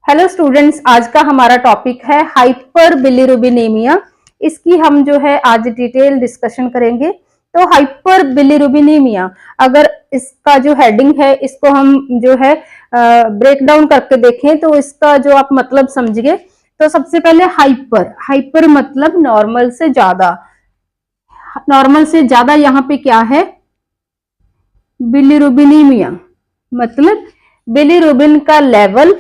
Hello students, आज का हमारा टॉपिक है हाइपर बिलिरुबिनेमिया। इसकी हम जो है आज डिटेल डिस्कशन करेंगे। तो हाइपर बिलिरुबिनेमिया, अगर इसका जो हेडिंग है इसको हम जो है ब्रेक डाउन करके देखें तो इसका जो आप मतलब समझिए। तो सबसे पहले हाइपर, हाइपर मतलब नॉर्मल से ज्यादा। नॉर्मल से ज्यादा यहाँ पे क्या है? बिलिरुबिनेमिया मतलब बिलिरुबिन का लेवल,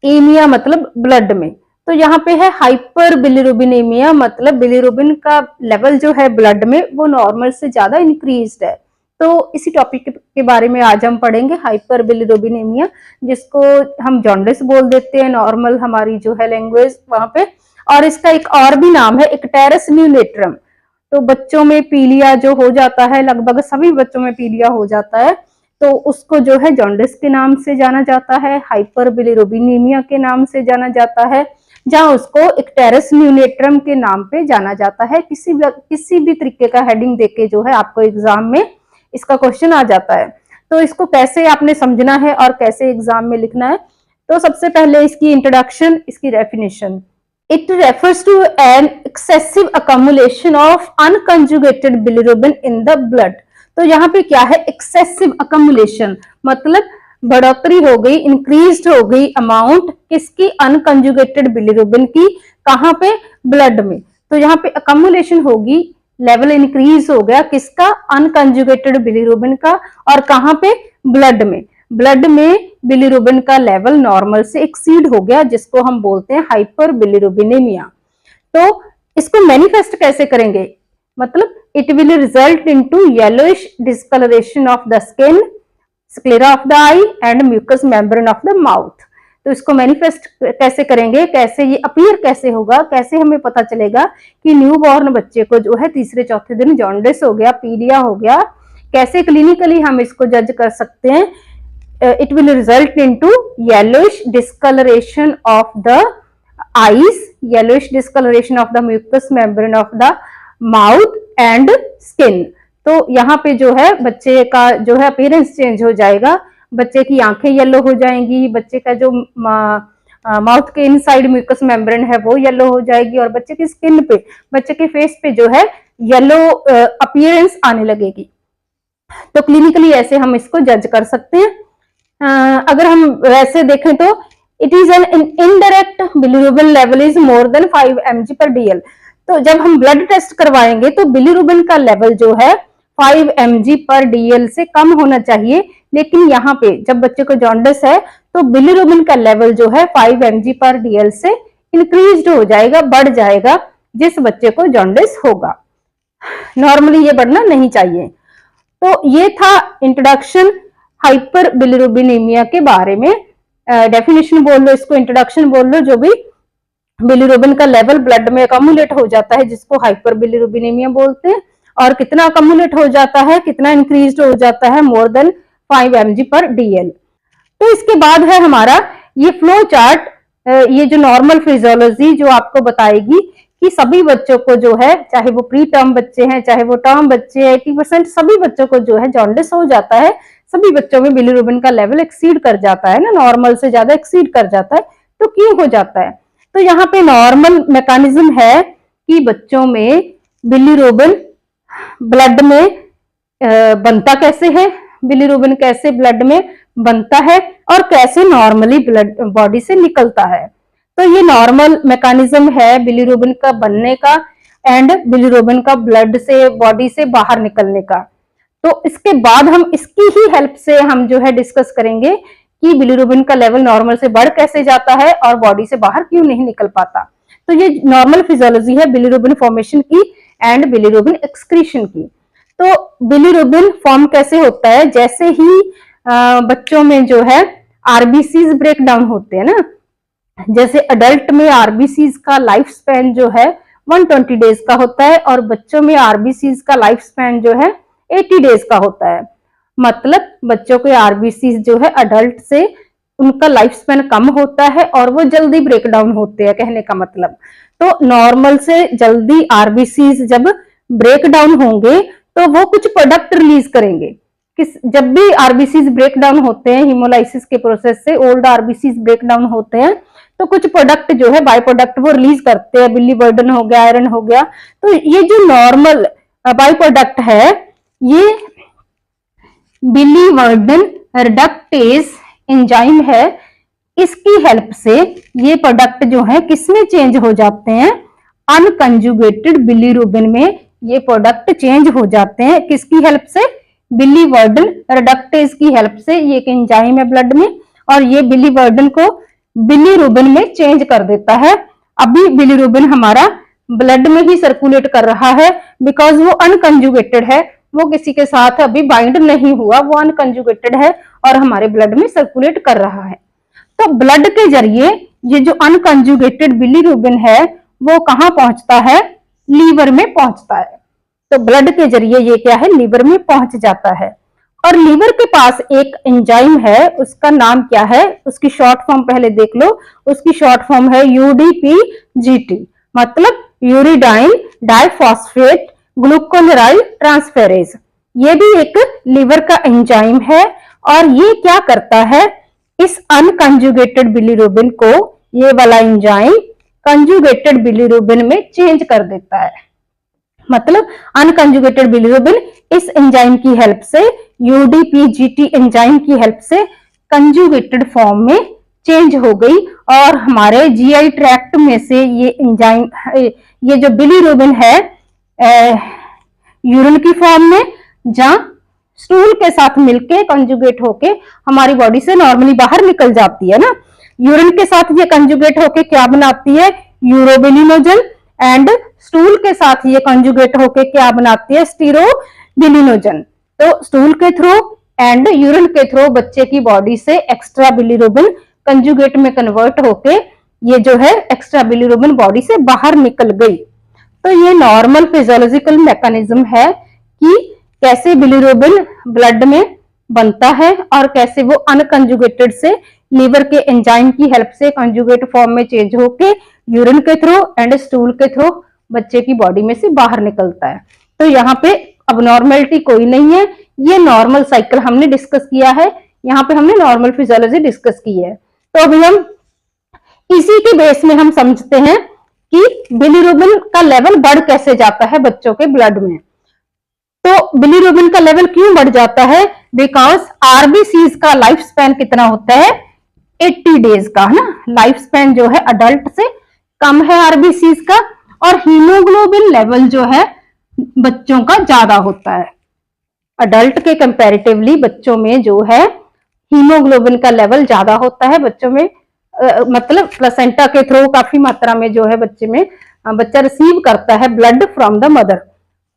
एमिया मतलब ब्लड में। तो यहाँ पे है हाइपर बिलिरुबिनेमिया मतलब बिलिरुबिन का लेवल जो है ब्लड में वो नॉर्मल से ज्यादा इंक्रीज्ड है। तो इसी टॉपिक के बारे में आज हम पढ़ेंगे, हाइपर बिलिरुबिनेमिया, जिसको हम जॉन्डिस बोल देते हैं नॉर्मल हमारी जो है लैंग्वेज वहां पे। और इसका एक और भी नाम है इक्टेरस न्यूनेट्रम। तो बच्चों में पीलिया जो हो जाता है, लगभग सभी बच्चों में पीलिया हो जाता है, तो उसको जो है जॉन्डिस के नाम से जाना जाता है, हाइपर बिलिरुबिनेमिया के नाम से जाना जाता है, जहां उसको इक्टेरस न्यूनेट्रम के नाम पे जाना जाता है। किसी भी तरीके का हेडिंग देके जो है आपको एग्जाम में इसका क्वेश्चन आ जाता है। तो इसको कैसे आपने समझना है और कैसे एग्जाम में लिखना है, तो सबसे पहले इसकी इंट्रोडक्शन, इसकी definition. It refers to an excessive accumulation of unconjugated bilirubin in the blood। तो यहाँ पे क्या है? एक्सेसिव अकमुलेशन मतलब बढ़ोतरी हो गई, इंक्रीज हो गई अमाउंट किसकी? अनकंजुगेटेड बिलिरुबिन की। कहाँ पे? ब्लड में। तो यहाँ पे अकमुलेशन होगी, लेवल इंक्रीज हो गया किसका? अनकंजुगेटेड बिलिरुबिन का। और कहाँ पे? ब्लड में। ब्लड में बिलिरुबिन का लेवल नॉर्मल से एक्सीड हो गया, जिसको हम बोलते हैं हाइपर बिलिरुबिनेमिया। तो इसको मैनिफेस्ट कैसे करेंगे? मतलब it will result into yellowish discoloration of the skin, sclera of the eye and mucous membrane of the mouth. तो इसको मैनिफेस्ट कैसे करेंगे, कैसे ये अपीयर कैसे होगा, कैसे हमें पता चलेगा कि न्यू बॉर्न बच्चे को जो है तीसरे चौथे दिन जॉन्डिस हो गया, पीलिया हो गया, कैसे क्लिनिकली हम इसको जज कर सकते हैं? It will result into yellowish discoloration of the eyes, yellowish discoloration of the mucous membrane of the mouth and skin। तो यहाँ पे जो है बच्चे का जो है अपीयरेंस चेंज हो जाएगा, बच्चे की आंखें येलो हो जाएंगी, बच्चे का जो माउथ के इनसाइड म्यूकस मेम्ब्रेन है वो येलो हो जाएगी, और बच्चे की स्किन पे, बच्चे के फेस पे जो है येलो अपीयरेंस आने लगेगी। तो क्लिनिकली ऐसे हम इसको जज कर सकते हैं। अगर हम वैसे देखें तो it is an indirect bilirubin level is more than 5 mg पर DL। तो जब हम ब्लड टेस्ट करवाएंगे तो बिलिरुबिन का लेवल जो है 5 mg पर DL से कम होना चाहिए, लेकिन यहाँ पे जब बच्चे को जॉन्डिस है तो बिलिरुबिन का लेवल जो है 5 mg पर DL से इंक्रीज हो जाएगा, बढ़ जाएगा, जिस बच्चे को जॉन्डिस होगा। नॉर्मली ये बढ़ना नहीं चाहिए। तो ये था इंट्रोडक्शन हाइपर बिलिरुबिनेमिया के बारे में। डेफिनेशन बोल लो, इसको इंट्रोडक्शन बोल लो। जो भी बिलिरुबिन का लेवल ब्लड में अकमुलेट हो जाता है, जिसको हाइपर बिलिरुबिनेमिया बोलते हैं। और कितना अकमुलेट हो जाता है, कितना इंक्रीज हो जाता है? मोर देन 5 mg पर DL। तो इसके बाद है हमारा ये फ्लो चार्ट, ये जो नॉर्मल फिजियोलॉजी जो आपको बताएगी कि सभी बच्चों को जो है, चाहे वो प्री टर्म बच्चे हैं चाहे वो टर्म बच्चे हैं, 80% सभी बच्चों को जो है जॉन्डिस हो जाता है। सभी बच्चों में बिलिरुबिन का लेवल एक्सीड कर जाता है ना, नॉर्मल से ज्यादा एक्सीड कर जाता है। तो क्यों हो जाता है? तो यहाँ पे नॉर्मल मैकेनिज्म है कि बच्चों में बिलिरुबिन ब्लड में बनता कैसे है, बिलिरुबिन कैसे ब्लड में बनता है और कैसे नॉर्मली ब्लड बॉडी से निकलता है। तो ये नॉर्मल मैकेनिज्म है बिलिरुबिन का बनने का एंड बिलिरुबिन का ब्लड से, बॉडी से बाहर निकलने का। तो इसके बाद हम इसकी ही हेल्प से हम जो है डिस्कस करेंगे कि बिलिरुबिन का लेवल नॉर्मल से बढ़ कैसे जाता है और बॉडी से बाहर क्यों नहीं निकल पाता। तो ये नॉर्मल फिजियोलॉजी है बिलिरुबिन फॉर्मेशन की एंड बिलिरुबिन एक्सक्रीशन की। तो बिलिरुबिन फॉर्म कैसे होता है? जैसे ही बच्चों में जो है आरबीसीज ब्रेक डाउन होते हैं ना, जैसे अडल्ट में आरबीसीज का लाइफ स्पैन जो है 120 डेज का होता है, और बच्चों में आरबीसीज का लाइफ स्पैन जो है 80 डेज का होता है। मतलब बच्चों के आरबीसी जो है अडल्ट से उनका लाइफ स्पैन कम होता है और वो जल्दी ब्रेक डाउन होते हैं, कहने का मतलब। तो नॉर्मल से जल्दी आरबीसी जब ब्रेक डाउन होंगे तो वो कुछ प्रोडक्ट रिलीज करेंगे। जब भी आरबीसी ब्रेक डाउन होते हैं हीमोलाइसिस के प्रोसेस से, ओल्ड आरबीसी ब्रेक डाउन होते हैं, तो कुछ प्रोडक्ट जो है बाय प्रोडक्ट वो रिलीज करते हैं, बिलीवर्डन हो गया, आयरन हो गया। तो ये जो नॉर्मल बाय प्रोडक्ट है, ये बिलीवर्डन रिडक्टेज एंजाइम है, इसकी हेल्प से ये प्रोडक्ट जो है किसमें चेंज हो जाते हैं, अनकंजुगेटेड बिलीरुबिन में ये प्रोडक्ट चेंज हो जाते हैं। किसकी हेल्प से, बिलीवर्डन रिडक्टेज की हेल्प से। ये एक एंजाइम है ब्लड में और ये बिलीवर्डन को बिलीरुबिन में चेंज कर देता है। अभी बिलीरुबिन हमारा ब्लड में ही सर्कुलेट कर रहा है, बिकॉज वो अनकंजुगेटेड है, वो किसी के साथ अभी बाइंड नहीं हुआ, वो अनकंजुगेटेड है और हमारे ब्लड में सर्कुलेट कर रहा है। तो ब्लड के जरिए ये जो अनकंजुगेटेड बिलीरुबिन है वो कहां पहुंचता है, लीवर में पहुंचता है। तो ब्लड के जरिए ये क्या है, लीवर में पहुंच जाता है। और लीवर के पास एक एंजाइम है, उसका नाम क्या है, उसकी शॉर्ट फॉर्म पहले देख लो। उसकी शॉर्ट फॉर्म है यूडीपीजीटी, मतलब यूरिडाइन डाइफॉस्फेट ग्लूकोनेराइल ट्रांसफेरेज। ये भी एक लीवर का एंजाइम है और ये क्या करता है, इस अनकंजुगेटेड बिलीरुबिन को ये वाला एंजाइम कंजुगेटेड बिलीरुबिन में चेंज कर देता है। मतलब अनकंजुगेटेड बिलीरुबिन इस एंजाइम की हेल्प से, यूडीपीजीटी एंजाइम की हेल्प से कंजुगेटेड फॉर्म में चेंज हो गई और हमारे जीआई ट्रैक्ट में से ये एंजाइम, ये जो बिलीरुबिन है यूरिन की फॉर्म में, जहां स्टूल के साथ मिलके कंजुगेट होके हमारी बॉडी से नॉर्मली बाहर निकल जाती है ना। यूरिन के साथ ये कंजुगेट होके क्या बनाती है, यूरोबिलिनोजन, एंड स्टूल के साथ ये कंजुगेट होके क्या बनाती है, स्टीरोबिलिनोजन। तो स्टूल के थ्रू एंड यूरिन के थ्रू बच्चे की बॉडी से एक्स्ट्रा बिलीरुबिन कंजुगेट में कन्वर्ट होके ये जो है एक्स्ट्रा बिलीरुबिन बॉडी से बाहर निकल गई। तो ये नॉर्मल फिजियोलॉजिकल मैकेनिज्म है कि कैसे बिलीरुबिन ब्लड में बनता है और कैसे वो अनकंजुगेटेड से लीवर के एंजाइम की हेल्प से कंजुगेट फॉर्म में चेंज होके यूरिन के थ्रू एंड स्टूल के थ्रू बच्चे की बॉडी में से बाहर निकलता है। तो यहाँ पे अबनॉर्मलिटी कोई नहीं है, ये नॉर्मल साइकिल हमने डिस्कस किया है, यहाँ पे हमने नॉर्मल फिजियोलॉजी डिस्कस की है। तो अभी हम इसी के बेस में हम समझते हैं कि बिलीरुबिन का लेवल बढ़ कैसे जाता है बच्चों के ब्लड में। तो बिलीरुबिन का लेवल क्यों बढ़ जाता है, बिकॉज आरबीसीज का लाइफ स्पैन कितना होता है, 80 डेज का, है ना। लाइफ स्पैन जो है अडल्ट से कम है आरबीसीज का, और हीमोग्लोबिन लेवल जो है बच्चों का ज्यादा होता है। अडल्ट के कंपैरेटिवली बच्चों में जो है हीमोग्लोबिन का लेवल ज्यादा होता है बच्चों में, मतलब प्लेसेंटा के थ्रू काफी मात्रा में जो है बच्चे में बच्चा रिसीव करता है ब्लड फ्रॉम द मदर।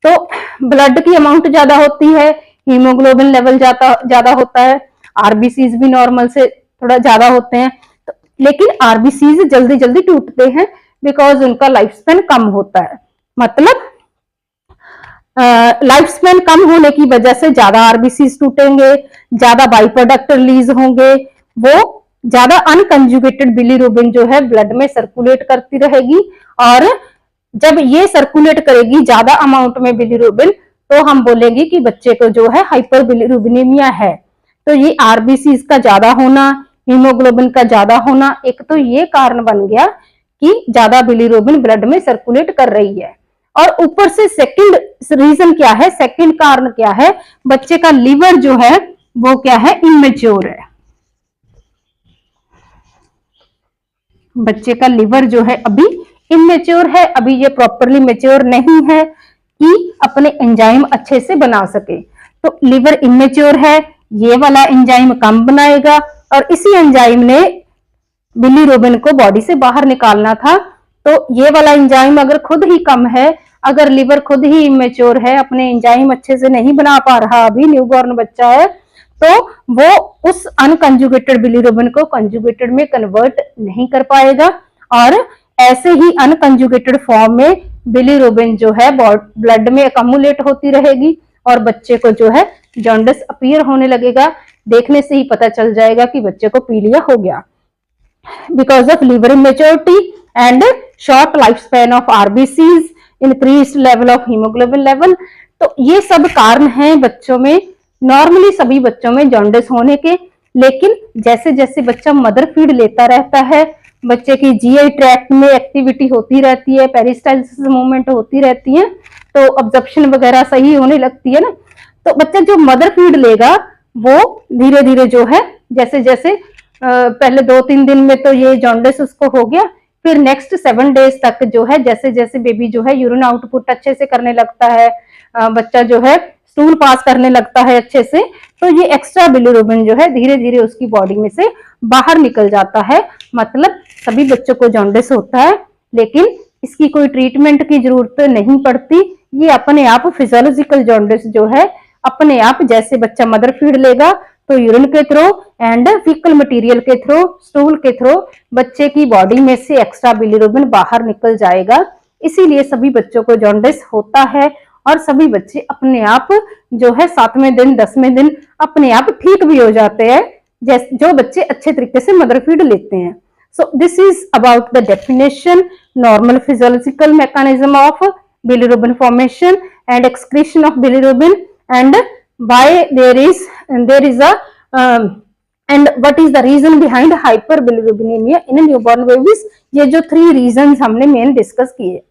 तो ब्लड की अमाउंट ज्यादा होती है, हीमोग्लोबिन लेवल ज्यादा होता है, आरबीसीज भी नॉर्मल से थोड़ा ज्यादा होते हैं। तो लेकिन आरबीसीज जल्दी जल्दी टूटते हैं बिकॉज उनका लाइफ स्पैन कम होता है। मतलब लाइफ स्पैन कम होने की वजह से ज्यादा आरबीसीज टूटेंगे, ज्यादा बाई प्रोडक्ट रिलीज होंगे, वो ज्यादा अनकंजुगेटेड बिलीरुबिन जो है ब्लड में सर्कुलेट करती रहेगी, और जब ये सर्कुलेट करेगी ज्यादा अमाउंट में बिलीरुबिन, तो हम बोलेंगे कि बच्चे को जो है हाइपर बिलीरुबिनेमिया है। तो ये आरबीसीज का ज्यादा होना, हीमोग्लोबिन का ज्यादा होना, एक तो ये कारण बन गया कि ज्यादा बिलीरुबिन ब्लड में सर्कुलेट कर रही है। और ऊपर से सेकंड रीजन क्या है, सेकंड कारण क्या है, बच्चे का लीवर जो है वो क्या है, इमेच्योर है। बच्चे का लिवर जो है अभी इमेच्योर है, अभी ये प्रॉपरली मेच्योर नहीं है कि अपने एंजाइम अच्छे से बना सके। तो लिवर इमेच्योर है, ये वाला एंजाइम कम बनाएगा, और इसी एंजाइम ने बिलीरुबिन को बॉडी से बाहर निकालना था। तो ये वाला एंजाइम अगर खुद ही कम है, अगर लिवर खुद ही इमेच्योर है, अपने एंजाइम अच्छे से नहीं बना पा रहा, अभी न्यूबॉर्न बच्चा है, तो वो उस अनकंजुगेटेड बिलीरुबिन को कंजुगेटेड में कन्वर्ट नहीं कर पाएगा, और ऐसे ही अनकंजुगेटेड फॉर्म में बिलीरुबिन जो है ब्लड में अकमुलेट होती रहेगी, और बच्चे को जो है जॉन्डिस अपीयर होने लगेगा। देखने से ही पता चल जाएगा कि बच्चे को पीलिया हो गया, because of liver immaturity and short life span of RBCs, increased level of haemoglobin level. तो ये सब कारण हैं बच्चों में, नॉर्मली सभी बच्चों में जॉन्डिस होने के। लेकिन जैसे जैसे बच्चा मदर फीड लेता रहता है, बच्चे की जीआई ट्रैक्ट में एक्टिविटी होती रहती है, पेरिस्टाइल्स मूवमेंट होती रहती है, तो ऑब्जर्प्शन वगैरह सही होने लगती है ना। तो बच्चा जो मदर फीड लेगा वो धीरे धीरे जो है जैसे जैसे पहले 2-3 दिन में तो ये जॉन्डिस उसको हो गया, फिर नेक्स्ट 7 डेज तक जो है जैसे जैसे बेबी जो है यूरिन आउटपुट अच्छे से करने लगता है, बच्चा जो है स्टूल पास करने लगता है अच्छे से, तो ये एक्स्ट्रा बिलिरुबिन जो है धीरे धीरे उसकी बॉडी में से बाहर निकल जाता है। मतलब सभी बच्चों को जॉन्डिस होता है, लेकिन इसकी कोई ट्रीटमेंट की जरूरत नहीं पड़ती। ये अपने आप फिजियोलॉजिकल जॉन्डिस जो है अपने आप, जैसे बच्चा मदर फीड लेगा तो यूरिन के थ्रू एंड फीकल मटेरियल के थ्रू, स्टूल के थ्रू बच्चे की बॉडी में से एक्स्ट्रा बिलिरुबिन बाहर निकल जाएगा। इसीलिए सभी बच्चों को जॉन्डिस होता है और सभी बच्चे अपने आप जो है 7वें दिन 10वें दिन अपने आप ठीक भी हो जाते हैं, जैसे जो बच्चे अच्छे तरीके से मदर फीड लेते हैं। So this is about the definition, normal physiological mechanism of bilirubin formation and excretion of bilirubin, and why there is a and what is the reason behind hyperbilirubinemia in a newborn babies। ये जो 3 reasons हमने main discuss किए।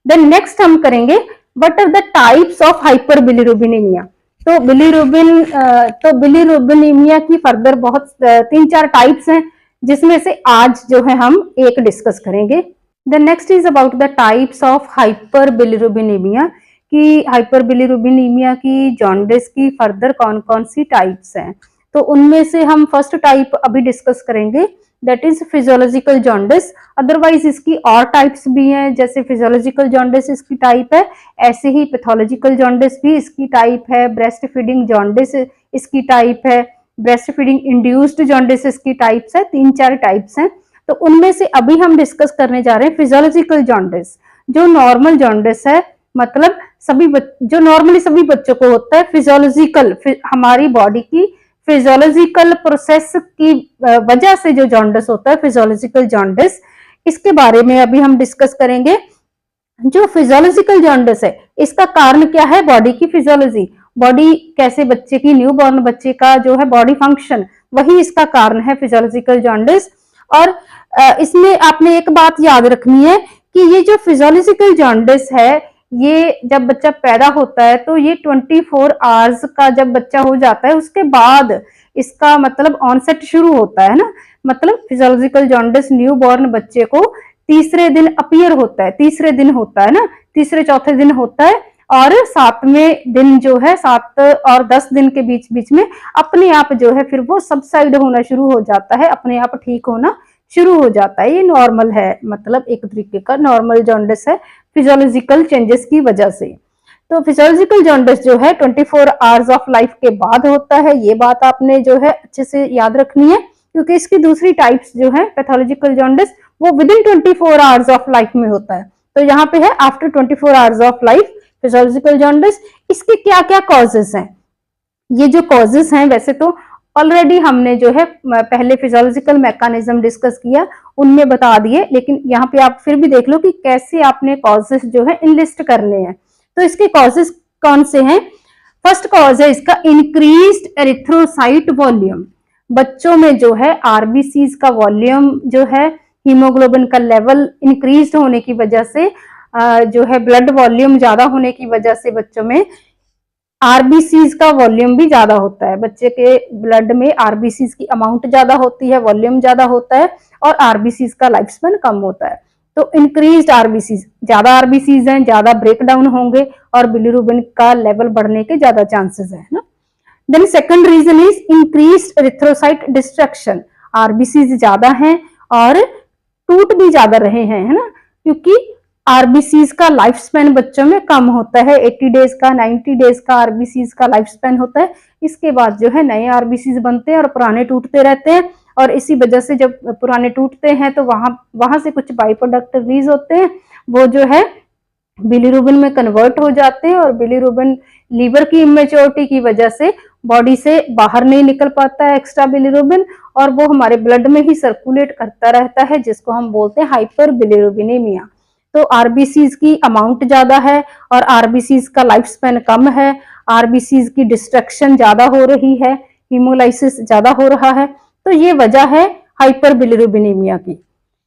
Then next हम करेंगे what are the types of hyperbilirubinemia. तो bilirubinemia की further बहुत 3-4 types हैं, जिसमें से आज जो है हम एक डिस्कस करेंगे। The next is about the types of hyperbilirubinaemia, कि हाइपरबिलिरुबिनेमिया की जॉन्डिस की फर्दर कौन कौन सी टाइप्स हैं। तो उनमें से हम फर्स्ट टाइप अभी डिस्कस करेंगे, that is physiological jaundice. Otherwise इसकी और टाइप्स भी हैं, जैसे फिजियोलॉजिकल जॉन्डिस इसकी टाइप है, ऐसे ही पैथोलॉजिकल जॉन्डिस भी इसकी टाइप है, ब्रेस्ट फीडिंग जॉन्डिस इसकी टाइप है, ब्रेस्ट फीडिंग इंड्यूस्ड जॉन्डिस इसकी टाइप्स है। 3-4 टाइप्स हैं। तो उनमें से अभी हम डिस्कस करने जा रहे हैं फिजियोलॉजिकल जॉन्डिस, जो नॉर्मल जॉन्डिस है, मतलब जो नॉर्मली सभी बच्चों को होता है, फिजियोलॉजिकल हमारी बॉडी की फिजियोलॉजिकल प्रोसेस की वजह से जो जॉन्डिस होता है, फिजियोलॉजिकल जॉन्डिस, इसके बारे में अभी हम डिस्कस करेंगे। जो फिजियोलॉजिकल जॉन्डिस है इसका कारण क्या है, बॉडी की फिजियोलॉजी, बॉडी कैसे बच्चे की, न्यूबॉर्न बच्चे का जो है बॉडी फंक्शन, वही इसका कारण है फिजियोलॉजिकल जॉन्डिस। और इसमें आपने एक बात याद रखनी है कि ये जो फिजियोलॉजिकल जॉन्डिस है, ये जब बच्चा पैदा होता है तो ये 24 आवर्स का जब बच्चा हो जाता है उसके बाद इसका मतलब ऑनसेट शुरू होता है ना। मतलब फिजियोलॉजिकल जॉन्डिस न्यूबॉर्न बच्चे को तीसरे दिन अपीयर होता है, तीसरे दिन होता है ना, तीसरे चौथे दिन होता है, और 7वें दिन जो है 7 और 10 दिन के बीच बीच में अपने आप जो है फिर वो सबसाइड होना शुरू हो जाता है, अपने आप ठीक होना शुरू हो जाता है। ये नॉर्मल है, मतलब एक तरीके का नॉर्मल जॉन्डिस है फिजियोलॉजिकल चेंजेस की वजह से। तो फिजियोलॉजिकल जॉन्डिस जो है 24 आवर्स ऑफ लाइफ के बाद होता है, ये बात आपने जो है अच्छे से याद रखनी है, क्योंकि इसकी दूसरी टाइप्स जो है पैथोलॉजिकल जॉन्डिस वो with in 24 hours of life में होता है। तो यहाँ पे है after 24 hours of life physiological jaundice. इसके क्या क्या कॉजेस हैं, ये जो कॉजेस हैं वैसे तो ऑलरेडी हमने जो है पहले फिजियोलॉजिकल मैकेनिज्म डिस्कस किया, उनमें बता दिए, लेकिन यहाँ पे आप फिर भी देख लो कि कैसे आपने कॉजेस जो है इनलिस्ट करने हैं। तो इसके कॉजेस कौन से हैं। फर्स्ट कॉज है इसका इंक्रीज्ड एरिथ्रोसाइट वॉल्यूम। बच्चों में जो है आरबीसीज का वॉल्यूम जो है, हीमोग्लोबिन का लेवल इंक्रीज होने की वजह से, जो है ब्लड वॉल्यूम ज्यादा होने की वजह से बच्चों में आरबीसीज का वॉल्यूम भी ज्यादा होता है। बच्चे के ब्लड में आरबीसीज की अमाउंट ज्यादा होती है, वॉल्यूम ज्यादा होता है, और आरबीसीज का लाइफ स्पैन कम होता है। तो इंक्रीज्ड आरबीसीज, ज्यादा आरबीसीज हैं, ज्यादा ब्रेक डाउन होंगे और बिलिरुबिन का लेवल बढ़ने के ज्यादा चांसेस है ना। Then second reason is increased erythrocyte destruction. RBCs ज्यादा हैं और टूट भी ज्यादा रहे हैं, है ना, क्योंकि आरबीसीज का लाइफ स्पैन बच्चों में कम होता है। 80 डेज का, 90 डेज का आरबीसीज का लाइफ स्पैन होता है। इसके बाद जो है नए आरबीसीज बनते हैं और पुराने टूटते रहते हैं, और इसी वजह से जब पुराने टूटते हैं तो वहां से कुछ बाई प्रोडक्ट रिलीज होते हैं, वो जो है बिलिरुबिन में कन्वर्ट हो जाते हैं, और बिलिरुबिन लीवर की इमेच्योरिटी की वजह से बॉडी से बाहर नहीं निकल पाता है एक्स्ट्रा बिलिरुबिन, और वो हमारे ब्लड में ही सर्कुलेट करता रहता है, जिसको हम बोलते हैं हाइपर बिलिरुबिनेमिया। तो आरबीसीज की अमाउंट ज्यादा है और आरबीसीज का लाइफ स्पैन कम है, आरबीसीज की डिस्ट्रक्शन ज्यादा हो रही है, हीमोलाइसिस ज्यादा हो रहा है। तो ये वजह है हाइपर बिलिरुबिनेमिया की।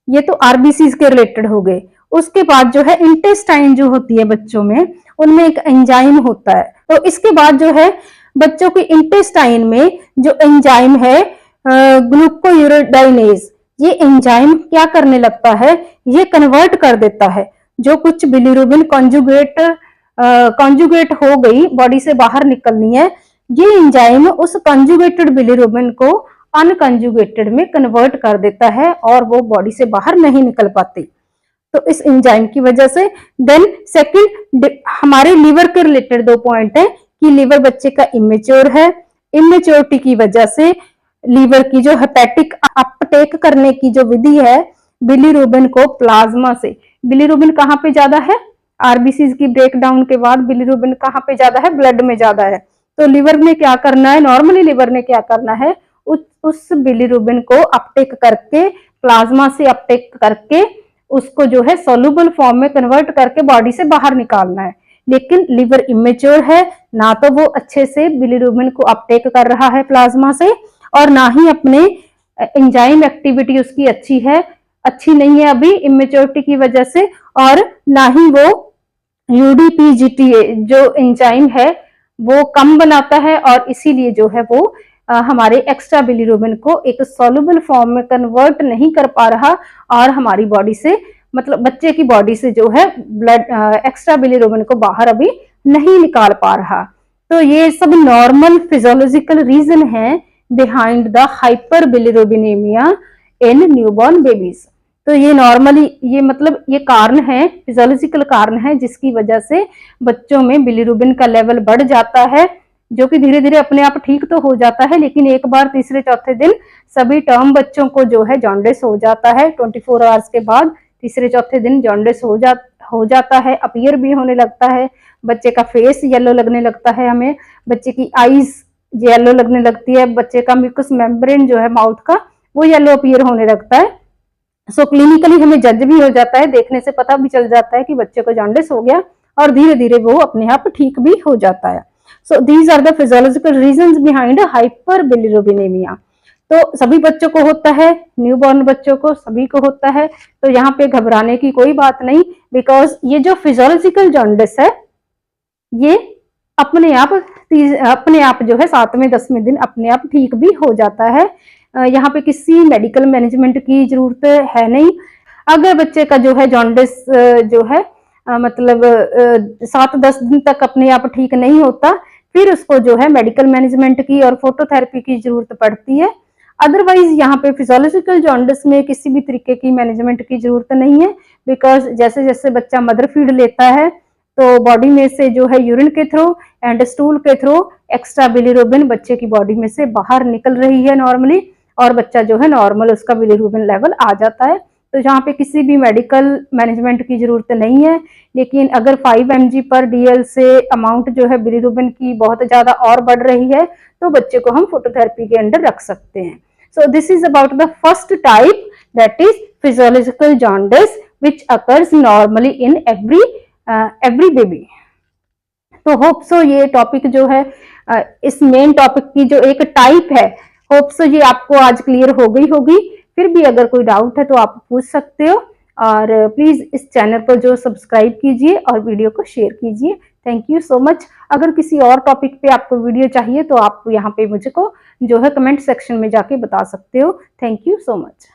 ये तो आरबीसीज के रिलेटेड हो गए। उसके बाद जो है इंटेस्टाइन जो होती है बच्चों में, उनमें एक एंजाइम होता है। तो इसके बाद जो है बच्चों की इंटेस्टाइन में जो एंजाइम है ग्लूकोयूरोडाइनेज, ये एंजाइम क्या करने लगता है, ये कन्वर्ट कर देता है जो कुछ बिलीरुबिन कॉन्जुगेट हो गई बॉडी से बाहर निकलनी है, ये एंजाइम उस कॉन्जुगेटेड बिलीरुबिन को अनकंजुगेटेड में कन्वर्ट कर देता है और वो बॉडी से बाहर नहीं निकल पाती। तो इस एंजाइम की वजह से। देन सेकंड, हमारे लिवर के रिलेटेड दो पॉइंट है कि लिवर बच्चे का इमेच्योर है, इमेच्योरिटी की वजह से लीवर की जो हेपेटिक अपटेक करने की जो विधि है बिलीरुबिन को प्लाज्मा से, बिलीरुबिन कहाँ पे ज्यादा है, आरबीसी की ब्रेकडाउन के बाद बिलीरुबिन कहाँ पे ज्यादा है, ब्लड में ज्यादा है। तो लिवर में क्या करना है, नॉर्मली लिवर ने क्या करना है, उस बिलीरुबिन को अपटेक करके, प्लाज्मा से अपटेक करके उसको जो है सोल्यूबल फॉर्म में कन्वर्ट करके बॉडी से बाहर निकालना है। लेकिन लिवर इमेच्योर है, ना तो वो अच्छे से बिलीरुबिन को अपटेक कर रहा है प्लाज्मा से, और ना ही अपने एंजाइम एक्टिविटी उसकी अच्छी नहीं है अभी इमेच्योरिटी की वजह से, और ना ही वो यूडीपीजीटी जो एंजाइम है वो कम बनाता है, और इसीलिए जो है वो हमारे एक्स्ट्रा बिलीरुबिन को एक सॉल्युबल फॉर्म में कन्वर्ट नहीं कर पा रहा, और हमारी बॉडी से, मतलब बच्चे की बॉडी से जो है ब्लड एक्स्ट्रा बिलीरुबिन को बाहर अभी नहीं निकाल पा रहा। तो ये सब नॉर्मल फिजियोलॉजिकल रीजन है behind the hyper bilirubinemia in newborn babies. तो ये नॉर्मली ये कारण है, फिजियोलॉजिकल कारण है जिसकी वजह से बच्चों में बिलीरुबिन का लेवल बढ़ जाता है, जो कि धीरे धीरे अपने आप ठीक तो हो जाता है, लेकिन एक बार तीसरे चौथे दिन सभी टर्म बच्चों को जो है जॉन्डिस हो जाता है। 24 आवर्स के बाद तीसरे चौथे दिन जॉन्डिस हो जाता है, अपीयर भी होने लगता है, बच्चे का फेस येलो लगने लगता है, हमें बच्चे की आईज येलो लगने लगती है, बच्चे का म्यूकस मेम्ब्रेन जो है माउथ का वो येलो अपीयर होने लगता है। सो क्लिनिकली हमें जज भी हो जाता है, देखने से पता भी चल जाता है कि बच्चे को जॉन्डिस हो गया, और धीरे धीरे वो अपने आप ठीक भी हो जाता है। So these are the physiological reasons behind hyper bilirubinemia. तो सभी बच्चों को होता है, न्यूबॉर्न बच्चों को सभी को होता है, तो यहाँ पे घबराने की कोई बात नहीं, बिकॉज ये जो फिजियोलॉजिकल जॉन्डिस है ये अपने आप जो है 7वें 10वें दिन अपने आप ठीक भी हो जाता है। यहाँ पे किसी मेडिकल मैनेजमेंट की जरूरत है नहीं। अगर बच्चे का जो है जॉन्डिस जो है 7-10 दिन तक अपने आप ठीक नहीं होता, फिर उसको जो है मेडिकल मैनेजमेंट की और फोटोथेरेपी की जरूरत पड़ती है। अदरवाइज यहाँ पे फिजियोलॉजिकल जॉन्डिस में किसी भी तरीके की मैनेजमेंट की जरूरत नहीं है, बिकॉज जैसे जैसे बच्चा मदर फीड लेता है तो बॉडी में से जो है यूरिन के थ्रू एंड स्टूल के थ्रू एक्स्ट्रा बिलीरुबिन बच्चे की बॉडी में से बाहर निकल रही है नॉर्मली, और बच्चा जो है नॉर्मल उसका बिलीरुबिन लेवल आ जाता है। तो यहाँ पे किसी भी मेडिकल मैनेजमेंट की जरूरत नहीं है। लेकिन अगर 5 mg पर DL से अमाउंट जो है बिलीरुबिन की बहुत ज्यादा और बढ़ रही है तो बच्चे को हम फोटोथेरेपी के अंडर रख सकते हैं। So this is about the first type, that is physiological jaundice which occurs normally in every baby. तो होप सो ये टॉपिक जो है इस मेन टॉपिक की जो एक टाइप है, होप सो ये आपको आज क्लियर हो गई होगी। फिर भी अगर कोई डाउट है तो आप पूछ सकते हो, और प्लीज इस चैनल पर जो सब्सक्राइब कीजिए और वीडियो को शेयर कीजिए। Thank you so much. अगर किसी और टॉपिक पे आपको वीडियो चाहिए तो आप यहाँ पे मुझे को जो है कमेंट सेक्शन में जाके बता सकते हो। Thank you so much.